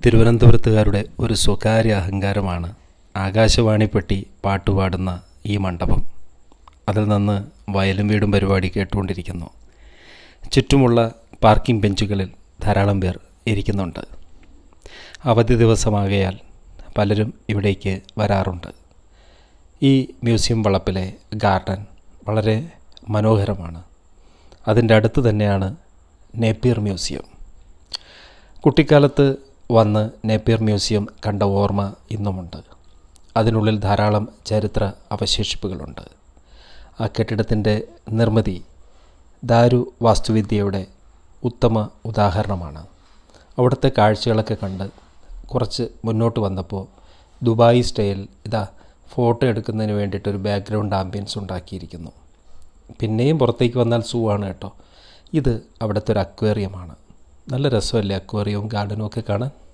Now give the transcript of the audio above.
തിരുവനന്തപുരത്തുകാരുടെ ഒരു സ്വകാര്യ അഹങ്കാരമാണ് ആകാശവാണിപ്പെട്ടി പാട്ടുപാടുന്ന ഈ മണ്ഡപം. അതിൽ നിന്ന് വയലും വീടും പരിപാടി കേട്ടുകൊണ്ടിരിക്കുന്നു. ചുറ്റുമുള്ള പാർക്കിംഗ് ബെഞ്ചുകളിൽ ധാരാളം പേർ ഇരിക്കുന്നുണ്ട്. അവധി ദിവസമാകയാൽ പലരും ഇവിടേക്ക് വരാറുണ്ട്. ഈ മ്യൂസിയം വളപ്പിലെ ഗാർഡൻ വളരെ മനോഹരമാണ്. അതിൻ്റെ അടുത്ത് തന്നെയാണ് നേപ്പിയർ മ്യൂസിയം. കുട്ടിക്കാലത്ത് വന്ന് നേപ്പിയർ മ്യൂസിയം കണ്ട ഓർമ്മ ഇന്നുമുണ്ട്. അതിനുള്ളിൽ ധാരാളം ചരിത്ര അവശേഷിപ്പുകളുണ്ട്. ആ കെട്ടിടത്തിൻ്റെ നിർമ്മിതി ദാരു വാസ്തുവിദ്യയുടെ ഉത്തമ ഉദാഹരണമാണ്. അവിടുത്തെ കാഴ്ചകളൊക്കെ കണ്ട് കുറച്ച് മുന്നോട്ട് വന്നപ്പോൾ ദുബായ് സ്റ്റൈൽ ഫോട്ടോ എടുക്കുന്നതിന് വേണ്ടിയിട്ടൊരു ബാക്ക്ഗ്രൗണ്ട് ആംബിയൻസ് ഉണ്ടാക്കിയിരിക്കുന്നു. പിന്നെയും പുറത്തേക്ക് വന്നാൽ സൂ ആണ് കേട്ടോ. ഇത് അവിടുത്തെ ഒരു അക്വേറിയമാണ്. നല്ല രസമല്ലേ അക്വേറിയവും ഗാർഡനും ഒക്കെ കാണാൻ.